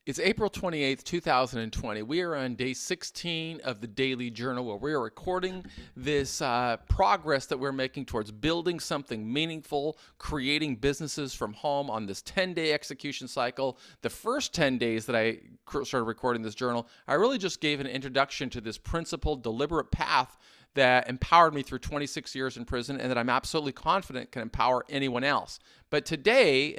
It's April 28th, 2020. We are on day 16 of the Daily Journal where we are recording this progress that we're making towards building something meaningful, creating businesses from home on this 10-day execution cycle. The first 10 days that I started recording this journal, I really just gave an introduction to this principled, deliberate path that empowered me through 26 years in prison and that I'm absolutely confident can empower anyone else. But today,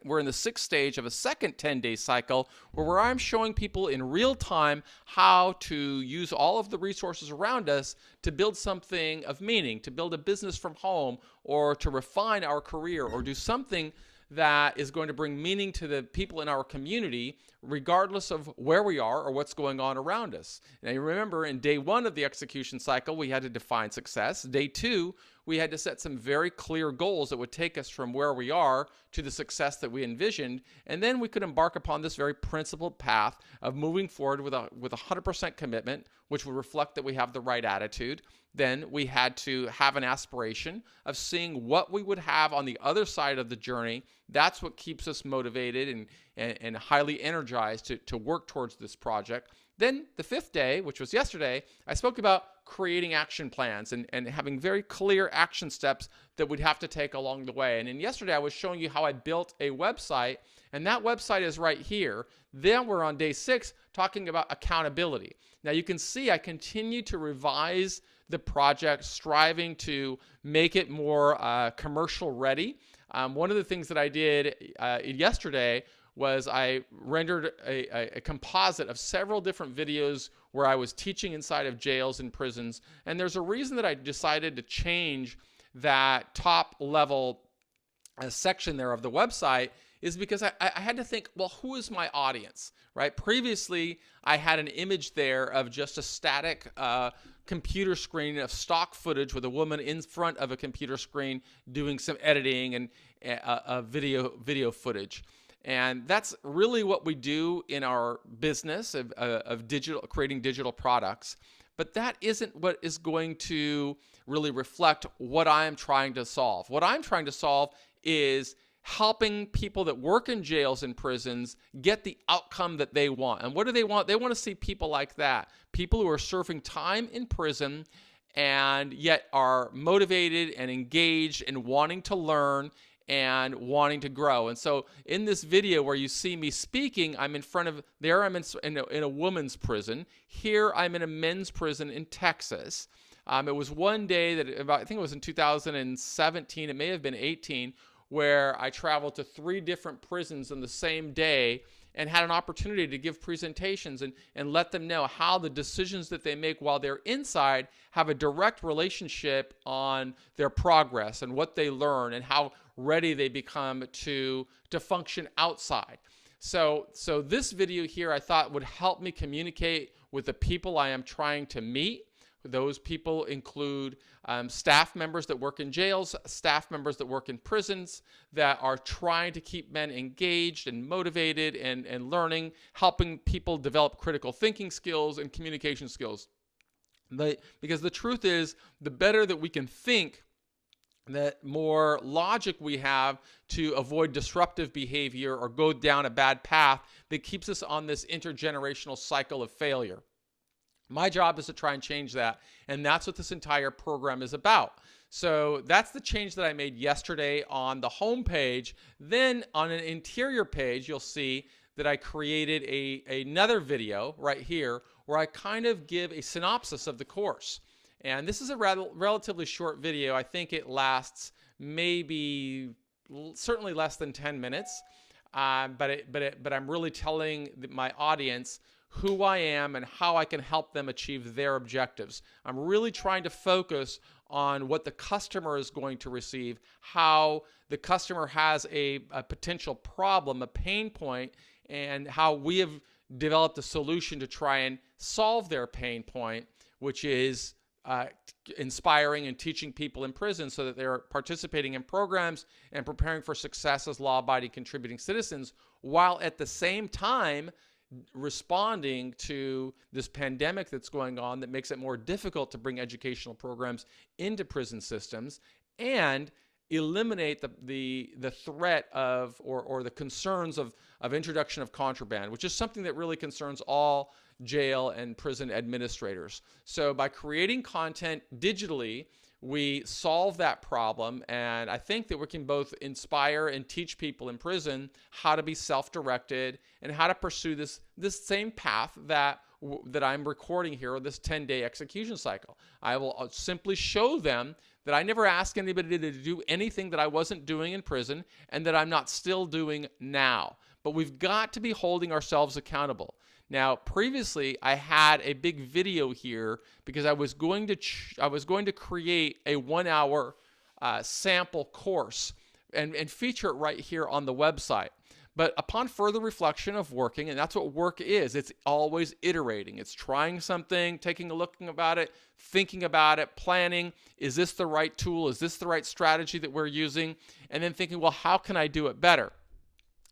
we're in the sixth stage of a second 10-day cycle where I'm showing people in real time how to use all of the resources around us to build something of meaning, to build a business from home, or to refine our career, or do something that is going to bring meaning to the people in our community, regardless of where we are or what's going on around us. Now, you remember in day one of the execution cycle, we had to define success. Day two, we had to set some very clear goals that would take us from where we are to the success that we envisioned. And then we could embark upon this very principled path of moving forward with 100% commitment, which would reflect that we have the right attitude. Then we had to have an aspiration of seeing what we would have on the other side of the journey. That's what keeps us motivated and highly energized to work towards this project. Then the fifth day, which was yesterday, I spoke about creating action plans and having very clear action steps that we'd have to take along the way. And then yesterday I was showing you how I built a website, and that website is right here. Then we're on day 6 talking about accountability. Now you can see I continue to revise the project, striving to make it more commercial ready. One of the things that I did yesterday was I rendered a composite of several different videos where I was teaching inside of jails and prisons. And there's a reason that I decided to change that top level section there of the website is because I had to think, well, who is my audience, right? Previously, I had an image there of just a static computer screen of stock footage with a woman in front of a computer screen doing some editing and video footage. And that's really what we do in our business of creating digital products. But that isn't what is going to really reflect what I am trying to solve. What I'm trying to solve is helping people that work in jails and prisons get the outcome that they want. And what do they want? They want to see people like that, people who are serving time in prison and yet are motivated and engaged and wanting to learn and wanting to grow. And so in this video where you see me speaking, I'm in front of, there I'm in a woman's prison. Here I'm in a men's prison in Texas. It was one day that, I think it was in 2017, it may have been 18, where I traveled to 3 different prisons on the same day and had an opportunity to give presentations and let them know how the decisions that they make while they're inside have a direct relationship on their progress and what they learn and how ready they become to function outside. So this video here I thought would help me communicate with the people I am trying to meet. Those people include staff members that work in jails, staff members that work in prisons that are trying to keep men engaged and motivated and learning, helping people develop critical thinking skills and communication skills. Because the truth is, the better that we can think, the more logic we have to avoid disruptive behavior or go down a bad path that keeps us on this intergenerational cycle of failure. My job is to try and change that, and that's what this entire program is about. So that's the change that I made yesterday on the home page. Then on an interior page, you'll see that I created another video right here where I kind of give a synopsis of the course. And this is a relatively short video. I think it lasts certainly less than 10 minutes. But I'm really telling my audience who I am and how I can help them achieve their objectives. I'm really trying to focus on what the customer is going to receive, how the customer has a potential problem, a pain point, and how we have developed a solution to try and solve their pain point, which is inspiring and teaching people in prison so that they're participating in programs and preparing for success as law-abiding contributing citizens, while at the same time responding to this pandemic that's going on that makes it more difficult to bring educational programs into prison systems, and eliminate the threat of or the concerns of introduction of contraband, which is something that really concerns all jail and prison administrators. So by creating content digitally, we solve that problem, and I think that we can both inspire and teach people in prison how to be self-directed and how to pursue this same path that I'm recording here, this 10-day execution cycle. I will simply show them that I never asked anybody to do anything that I wasn't doing in prison and that I'm not still doing now. But we've got to be holding ourselves accountable. Now, previously, I had a big video here because I was going to create a 1-hour sample course and feature it right here on the website. But upon further reflection of working, and that's what work is, it's always iterating. It's trying something, taking a look about it, thinking about it, planning, is this the right tool? Is this the right strategy that we're using? And then thinking, well, how can I do it better?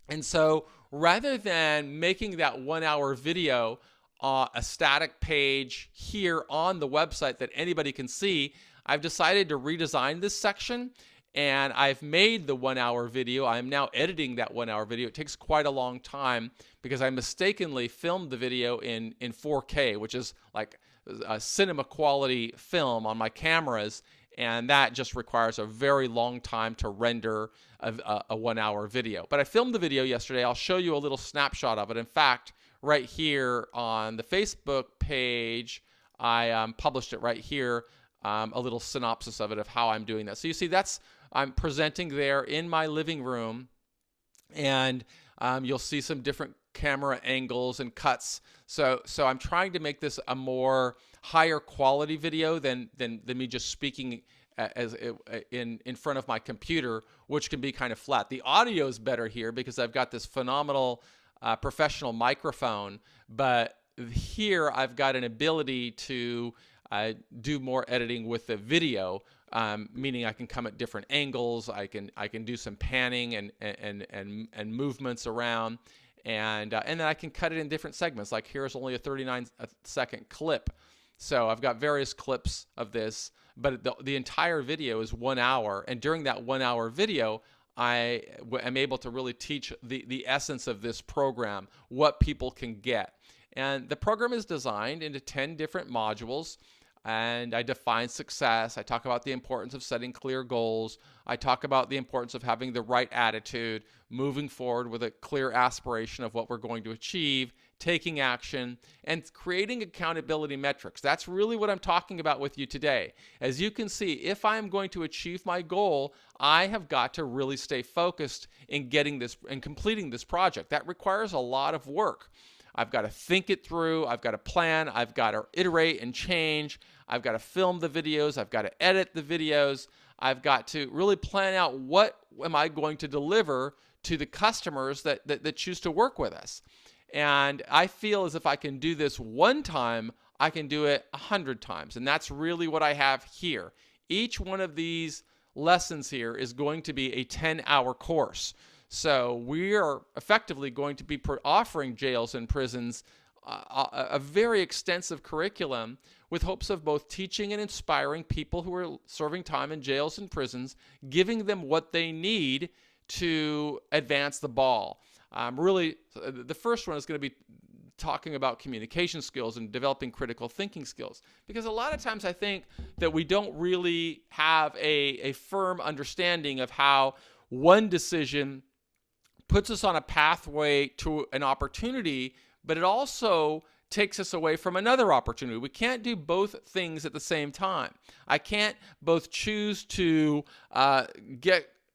And so rather than making that 1-hour video a static page here on the website that anybody can see, I've decided to redesign this section. And I've made the 1-hour video. I'm now editing that 1-hour video. It takes quite a long time because I mistakenly filmed the video in 4K, which is like a cinema quality film on my cameras. And that just requires a very long time to render a 1-hour video. But I filmed the video yesterday. I'll show you a little snapshot of it. In fact, right here on the Facebook page, I published it right here, a little synopsis of it, of how I'm doing that. So you see, I'm presenting there in my living room, and you'll see some different camera angles and cuts. So I'm trying to make this a more higher quality video than me just speaking as in front of my computer, which can be kind of flat. The audio is better here because I've got this phenomenal professional microphone, but here I've got an ability to do more editing with the video, meaning I can come at different angles. I can do some panning and movements around, and then I can cut it in different segments. Like here's only a 39-second clip, so I've got various clips of this, but the entire video is 1 hour, and during that 1-hour video, I am able to really teach the essence of this program, what people can get. And the program is designed into 10 different modules. And I define success. I talk about the importance of setting clear goals. I talk about the importance of having the right attitude, moving forward with a clear aspiration of what we're going to achieve, taking action, and creating accountability metrics. That's really what I'm talking about with you today. As you can see, if I'm going to achieve my goal, I have got to really stay focused in getting this and completing this project. That requires a lot of work. I've got to think it through. I've got to plan. I've got to iterate and change. I've got to film the videos. I've got to edit the videos. I've got to really plan out what am I going to deliver to the customers that choose to work with us. And I feel as if I can do this one time, I can do it 100 times. And that's really what I have here. Each one of these lessons here is going to be a 10-hour course. So we are effectively going to be offering jails and prisons a very extensive curriculum with hopes of both teaching and inspiring people who are serving time in jails and prisons, giving them what they need to advance the ball. Really, the first one is going to be talking about communication skills and developing critical thinking skills. Because a lot of times I think that we don't really have a firm understanding of how one decision puts us on a pathway to an opportunity, but it also takes us away from another opportunity. We can't do both things at the same time. I can't both choose to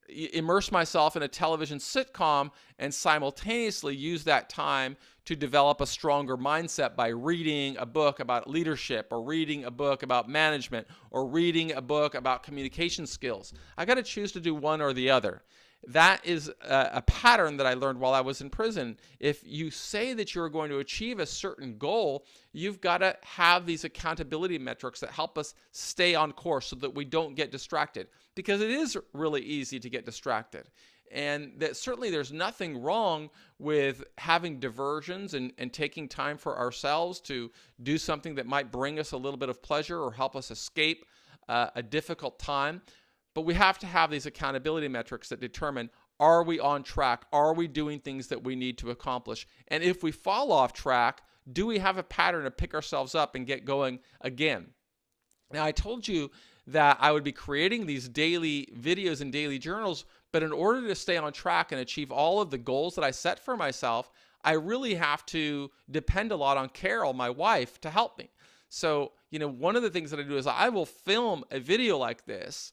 immerse myself in a television sitcom and simultaneously use that time to develop a stronger mindset by reading a book about leadership, or reading a book about management, or reading a book about communication skills. I got to choose to do one or the other. That is a pattern that I learned while I was in prison. If you say that you're going to achieve a certain goal, you've got to have these accountability metrics that help us stay on course so that we don't get distracted. Because it is really easy to get distracted. And that certainly there's nothing wrong with having diversions and taking time for ourselves to do something that might bring us a little bit of pleasure or help us escape a difficult time. but we have to have these accountability metrics that determine, are we on track? Are we doing things that we need to accomplish? And if we fall off track, do we have a pattern to pick ourselves up and get going again? Now, I told you that I would be creating these daily videos and daily journals, but in order to stay on track and achieve all of the goals that I set for myself, I really have to depend a lot on Carol, my wife, to help me. So, one of the things that I do is I will film a video like this,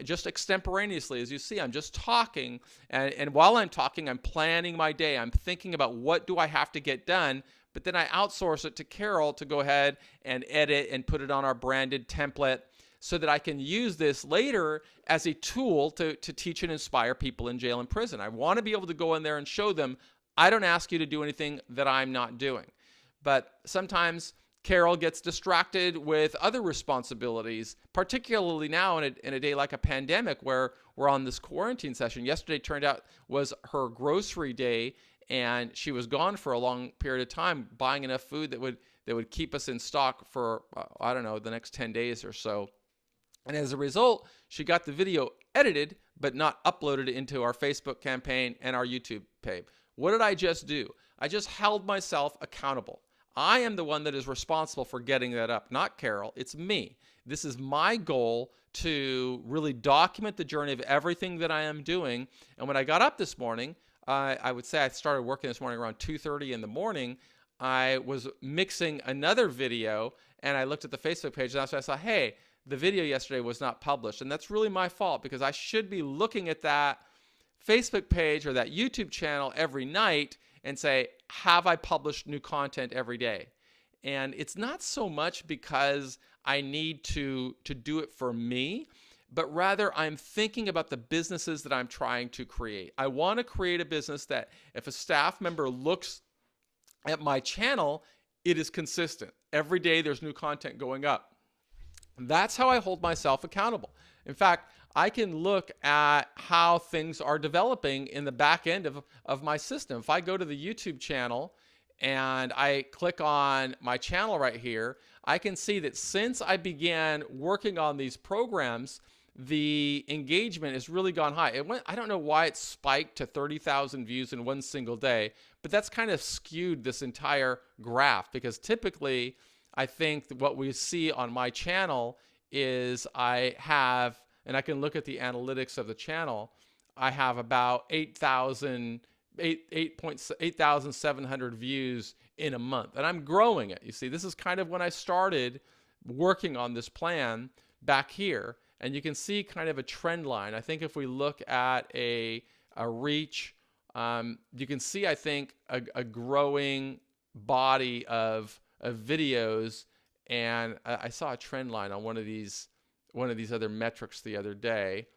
just extemporaneously. As you see, I'm just talking, and while I'm talking, I'm planning my day. I'm thinking about what do I have to get done, but then I outsource it to Carol to go ahead and edit and put it on our branded template so that I can use this later as a tool to teach and inspire people in jail and prison. I want to be able to go in there and show them, I don't ask you to do anything that I'm not doing. But sometimes Carol gets distracted with other responsibilities, particularly now in a day like a pandemic where we're on this quarantine session. Yesterday turned out was her grocery day, and she was gone for a long period of time buying enough food that would keep us in stock for, the next 10 days or so. And as a result, she got the video edited, but not uploaded into our Facebook campaign and our YouTube page. What did I just do? I just held myself accountable. I am the one that is responsible for getting that up, not Carol. It's me. This is my goal to really document the journey of everything that I am doing. And when I got up this morning, I would say I started working this morning around 2:30 in the morning. I was mixing another video, and I looked at the Facebook page, and that's when I saw, hey, the video yesterday was not published. And that's really my fault, because I should be looking at that Facebook page or that YouTube channel every night and say, have I published new content every day? And it's not so much because I need to do it for me, but rather I'm thinking about the businesses that I'm trying to create. I want to create a business that if a staff member looks at my channel, it is consistent. Every day there's new content going up. That's how I hold myself accountable. In fact, I can look at how things are developing in the back end of my system. If I go to the YouTube channel and I click on my channel right here, I can see that since I began working on these programs, the engagement has really gone high. I don't know why it spiked to 30,000 views in one single day, but that's kind of skewed this entire graph, because typically I think what we see on my channel is I have, and I can look at the analytics of the channel, I have about 8,700 views in a month, and I'm growing it. You see, this is kind of when I started working on this plan back here, and you can see kind of a trend line. I think if we look at a reach, you can see, I think, a growing body of videos, and I saw a trend line on one of these other metrics the other day.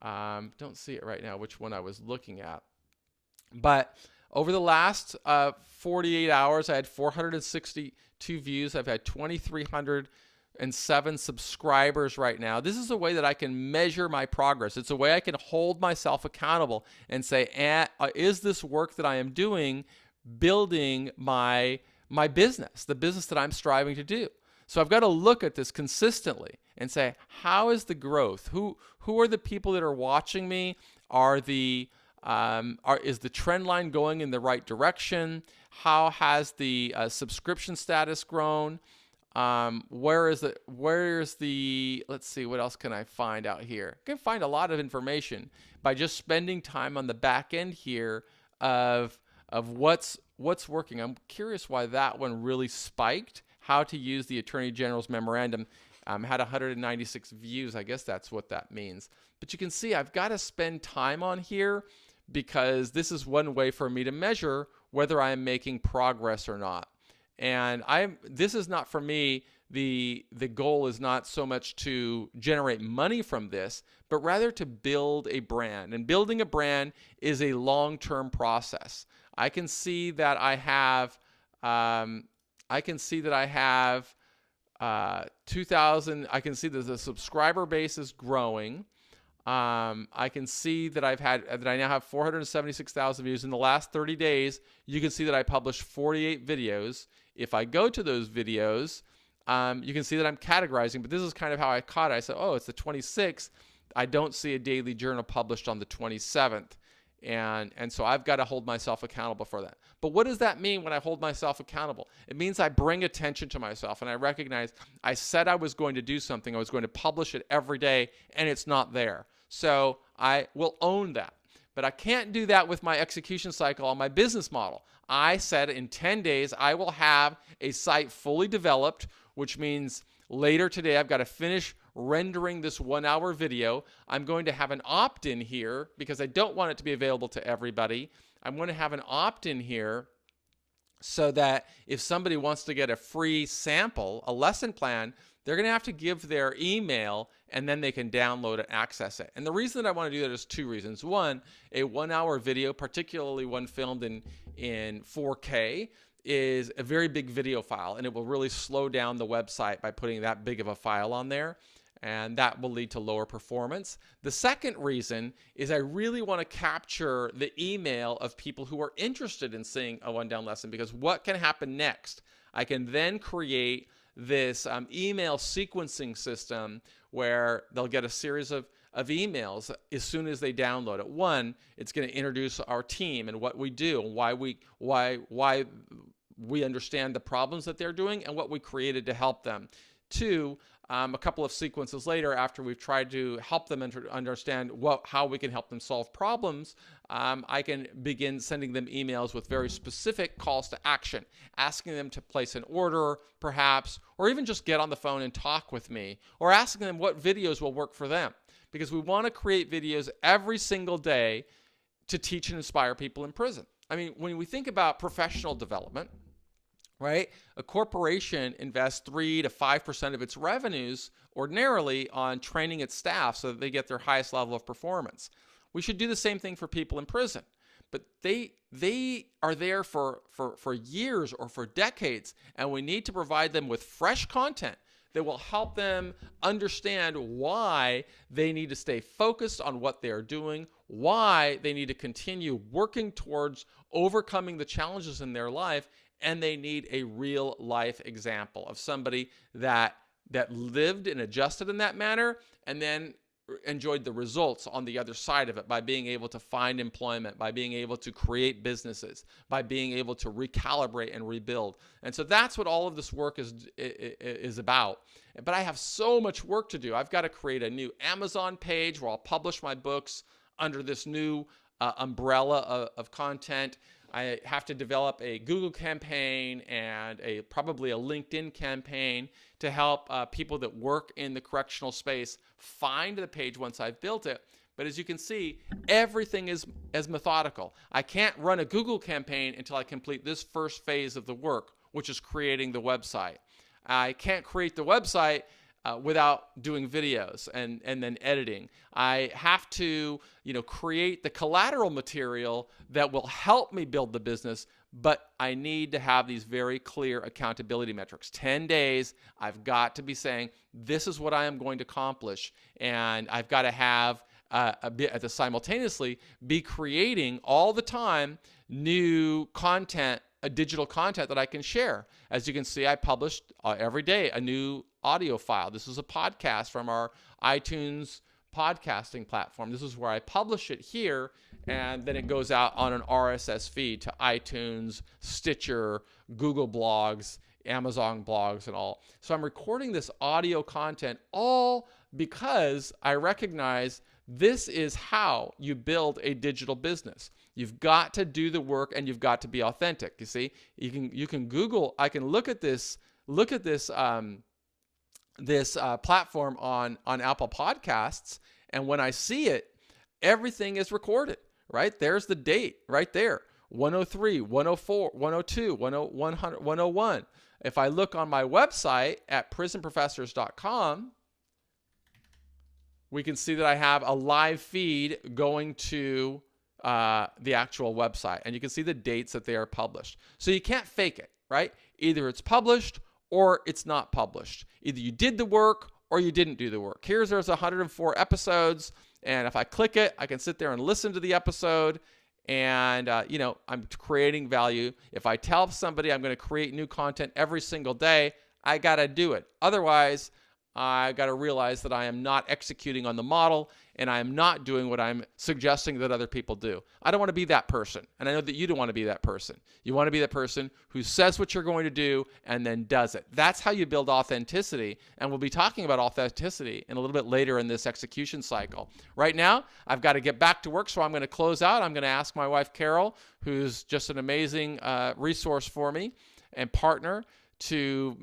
Don't see it right now which one I was looking at, but over the last 48 hours I had 462 views. I've had 2,307 subscribers right now. This is a way that I can measure my progress. It's a way I can hold myself accountable and say, is this work that I am doing building my business, the business that I'm striving to do? So I've got to look at this consistently and say, how is the growth? Who are the people that are watching me? Is the trend line going in the right direction? How has the subscription status grown? Let's see, what else can I find out here? I can find a lot of information by just spending time on the back end here of what's working. I'm curious why that one really spiked. How to use the Attorney General's memorandum had 196 views. I guess that's what that means. But you can see I've got to spend time on here, because this is one way for me to measure whether I am making progress or not. And this is not, for me, the goal is not so much to generate money from this, but rather to build a brand. And building a brand is a long-term process. I can see that I have 2,000. I can see that the subscriber base is growing. I can see that I now have 476,000 views in the last 30 days. You can see that I published 48 videos. If I go to those videos, you can see that I'm categorizing, but this is kind of how I caught it. I said, oh, it's the 26th. I don't see a daily journal published on the 27th. And so I've got to hold myself accountable for that. But what does that mean when I hold myself accountable? It means I bring attention to myself and I recognize I said I was going to do something. I was going to publish it every day and it's not there. So I will own that. But I can't do that with my execution cycle on my business model. I said in 10 days, I will have a site fully developed, which means later today, I've got to finish rendering this 1-hour video. I'm going to have an opt-in here because I don't want it to be available to everybody. I'm going to have an opt-in here so that if somebody wants to get a free sample, a lesson plan, they're going to have to give their email and then they can download and access it. And the reason that I want to do that is 2 reasons. One, a 1-hour video, particularly one filmed in 4K, is a very big video file, and it will really slow down the website by putting that big of a file on there, and that will lead to lower performance. The second reason is I really want to capture the email of people who are interested in seeing a one-down lesson, because what can happen next? I can then create this email sequencing system where they'll get a series of emails as soon as they download it. One, it's going to introduce our team and what we do and why we understand the problems that they're doing and what we created to help them. Two, a couple of sequences later, after we've tried to help them understand how we can help them solve problems, I can begin sending them emails with very specific calls to action, asking them to place an order, perhaps, or even just get on the phone and talk with me, or asking them what videos will work for them. Because we want to create videos every single day to teach and inspire people in prison. I mean, when we think about professional development, right? A corporation invests 3 to 5% of its revenues ordinarily on training its staff so that they get their highest level of performance. We should do the same thing for people in prison. But they are there for years or for decades, and we need to provide them with fresh content that will help them understand why they need to stay focused on what they're doing, why they need to continue working towards overcoming the challenges in their life, and they need a real life example of somebody that lived and adjusted in that manner and then enjoyed the results on the other side of it by being able to find employment, by being able to create businesses, by being able to recalibrate and rebuild. And so that's what all of this work is about. But I have so much work to do. I've got to create a new Amazon page where I'll publish my books under this new umbrella of content. I have to develop a Google campaign and probably a LinkedIn campaign to help people that work in the correctional space find the page once I've built it. But as you can see, everything is methodical. I can't run a Google campaign until I complete this first phase of the work, which is creating the website. I can't create the website without doing videos and then editing. I have to, create the collateral material that will help me build the business, but I need to have these very clear accountability metrics. 10 days, I've got to be saying, this is what I am going to accomplish, and I've got to have simultaneously be creating all the time new content, digital content that I can share. As you can see, I published every day a new audio file. This is a podcast from our iTunes podcasting platform. This is where I publish it here, and then it goes out on an RSS feed to iTunes, Stitcher, Google Blogs, Amazon Blogs, and all. So I'm recording this audio content all because I recognize this is how you build a digital business. You've got to do the work and you've got to be authentic. You see, you can Google. I can look at this platform on Apple Podcasts, and when I see it, everything is recorded. Right there's the date. Right there, 103, 104, 102, 100, 101. If I look on my website at prisonprofessors.com, we can see that I have a live feed going to the actual website, and you can see the dates that they are published. So you can't fake it, right? Either it's published or it's not published. Either you did the work or you didn't do the work. There's 104 episodes, and if I click it, I can sit there and listen to the episode, and I'm creating value. If I tell somebody I'm going to create new content every single day, I got to do it. Otherwise, I got to realize that I am not executing on the model and I am not doing what I'm suggesting that other people do. I don't want to be that person. And I know that you don't want to be that person. You want to be that person who says what you're going to do and then does it. That's how you build authenticity. And we'll be talking about authenticity in a little bit later in this execution cycle. Right now, I've got to get back to work, so I'm going to close out. I'm going to ask my wife, Carol, who's just an amazing resource for me and partner, to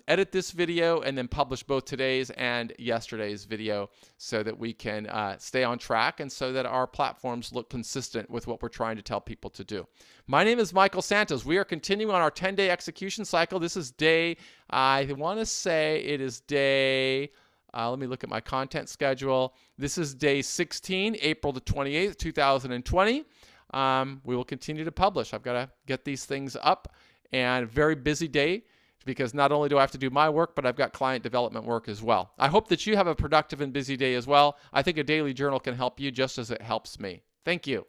edit this video and then publish both today's and yesterday's video so that we can stay on track and so that our platforms look consistent with what we're trying to tell people to do. My name is Michael Santos. We are continuing on our 10-day execution cycle. This is day, I want to say it is day, let me look at my content schedule. This is day 16, April the 28th, 2020. We will continue to publish. I've got to get these things up, and very busy day, because not only do I have to do my work, but I've got client development work as well. I hope that you have a productive and busy day as well. I think a daily journal can help you just as it helps me. Thank you.